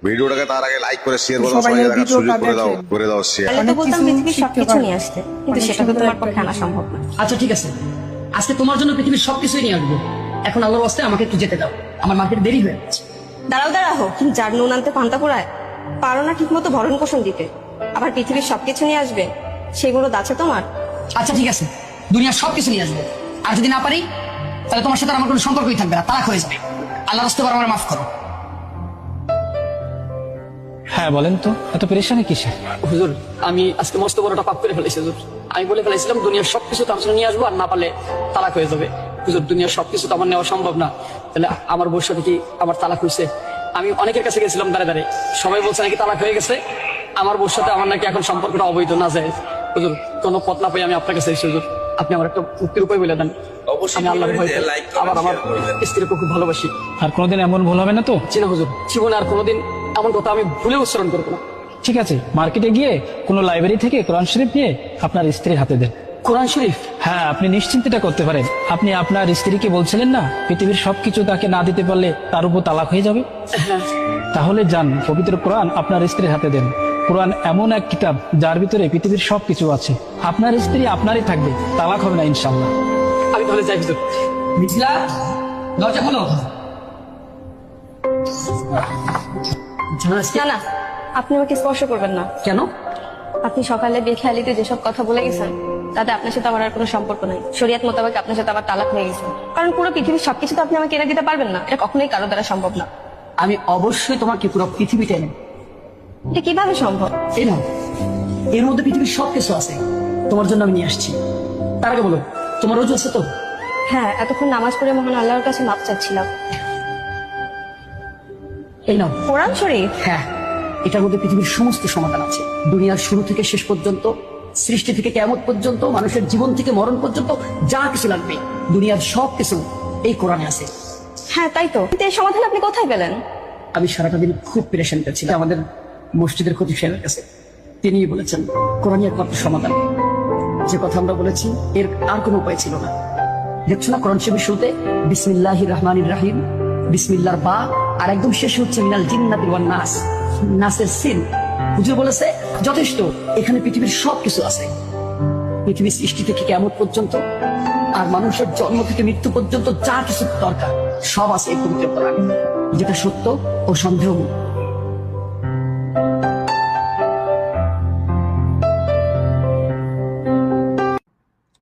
ভিডিওটাকে তার আগে লাইক করে শেয়ার করে দাও, সবাই সবাইকে দেখার ভিডিওটা সুযোগ করে দাও, দেখে। করে দাও শেয়ার। তাহলে তো অনেক বলতাম কিছু পৃথিবীর শিখতে সবকিছু পারবে। নিয়ে আসতে, কিন্তু অনেক সেটা তো সুন্দর তোমার একটা পক্ষে আনা সম্ভব না। আচ্ছা ঠিক আছে, আজকে তোমার জন্য পৃথিবীর সবকিছুই নিয়ে আসবো। এখন আল্লাহর রাস্তায় আমাকে একটু যেতে দাও, আমার মার্কেট দেরি হয়ে যাচ্ছে। দাঁড়াও, তুমি যার নুন আনতে পান্তা পোড়ায়, পারো না ঠিক মতো ভরণ পোষণ দিতে, আবার পৃথিবীর সবকিছু নিয়ে আসবে, সেগুলো আছে তোমার? আচ্ছা ঠিক আছে, দুনিয়ার সবকিছু নিয়ে আসবো, আর যদি না পারি তাহলে তোমার সাথে আর আমার কোনো সম্পর্কই থাকবে না, তালাক হয়ে যাবে। আল্লাহ রাস্তায় আমার মাফ করো। হ্যাঁ বলেন তো, এত পেরেশানি কিসের? হুজুর, আমি আজকে মস্ত বড়টা পাপ করে ফেলেছি হুজুর। আমি বলে ফেলেছিলাম দুনিয়ার সবকিছু তার জন্য নিয়ে আসবো, আর না পারলে তালাক হয়ে যাবে। হুজুর, দুনিয়ার সবকিছু তো আমার নেওয়া সম্ভব না, তাহলে আমার বউর সাথে কি আমার তালাক হয়েছে? আমি অনেকের কাছে গেছিলাম দাঁড়ে দাঁড়ে, সবাই বলছে নাকি তালাক হয়ে গেছে, আমার বউর সাথে আমার নাকি এখন সম্পর্কটা অবৈধ, না যায়। হুজুর, কোনো পথ না পাই আমি আপনার কাছে এসেছি হুজুর, আপনি আমার একটা মুক্তির উপায় বলে দেন। আমি আল্লাহর ভয় পাই, আবার আমার স্ত্রীকে খুব ভালোবাসি। আর কোনোদিন এমন ভুল হবে না তো? জি না হুজুর, জীবনে আর কোনোদিন এমন কথা আমি ভুলে উচ্চারণ করবো না। ঠিক আছে, মার্কেটে গিয়ে কোনো লাইব্রেরি থেকে কোরআন শরীফ নিয়ে আপনার স্ত্রীর হাতে দেন। কোরআন শরীফ? হ্যাঁ, আপনি নিশ্চিন্তটা করতে পারেন। আপনি আপনার স্ত্রীকে বলছিলেন না পৃথিবীর সবকিছু তাকে না দিতে পারলে তার উপর তালাক হয়ে যাবে? হ্যাঁ। তাহলে যান, পবিত্র কোরআন আপনার স্ত্রীর হাতে দেন। কোরআন এমন এক কিতাব যার ভিতরে পৃথিবীর সবকিছু আছে। আপনার স্ত্রী আপনারই থাকবে, তালাক হবে না ইনশাল্লাহ। আমি তাহলে যাই হুজুর। মিথিলা, দরজা খোলো। না না, আপনি আমাকে স্পর্শ করবেন না। কেন? আপনি সকালে বেখেয়ালিতে যেসব কথা বলে গেছেন, তাতে আপনার সাথে আমার আর কোনো সম্পর্ক নাই। শরিয়ত মোতাবেক আপনার সাথে আমার তালাক হয়ে গেছে, কারণ পুরো পৃথিবীর সবকিছু তো আপনি আমাকে এনে দিতে পারবেন না, এটা কখনোই কারো দ্বারা সম্ভব না। আমি অবশ্যই তোমাকে পুরো পৃথিবীটা এনে। এটা কিভাবে সম্ভব? এই নাও, এর মধ্যে পৃথিবীর সবকিছু আছে, তোমার জন্য আমি নিয়ে আসছি। তার আগে বলো, তোমার রোজ আছে তো? হ্যাঁ, এতক্ষণ নামাজ পড়ে মহান আল্লাহর কাছে মাপ চাচ্ছিলাম। এই নাও। কোরআন শরীফ? হ্যাঁ, এটার মধ্যে পৃথিবীর সমস্ত সমাধান আছে। দুনিয়ার শুরু থেকে শেষ পর্যন্ত, সৃষ্টি থেকে কিয়ামত পর্যন্ত, মানুষের জীবন থেকে মরণ পর্যন্ত যা কিছু লাগবে দুনিয়ার সবকিছু এই কোরআনে আছে। হ্যাঁ তাই তো, কিন্তু এই সমাধান আপনি কোথায় পেলেন? আমি সারাটা দিন খুব পেরেশান করছিলাম আমাদের মসজিদের খতিব সাহেবের কাছে। তিনি বলেছেন কোরআনই একমাত্র সমাধান। যে কথা আমরা বলেছি এর আর কোনো উপায় ছিল না। দেখছো না কোরআন শরীফের শুরুতে বিসমিল্লাহির রহমানির রহিম, বিসমিল্লাহর বা, আর একদম শেষে হচ্ছে মিনাল জিন্নাতি ওয়ান নাস, নাসের সিন। হুজুর বলেছে যথেষ্ট, এখানে পৃথিবীর সবকিছু আছে। পৃথিবীর সৃষ্টি থেকে কিয়ামত পর্যন্ত, আর মানুষের জন্ম থেকে মৃত্যু পর্যন্ত যা কিছু দরকার সব আছে এই পবিত্র কোরআনে, যেটা সত্য ও সন্দেহমুক্ত।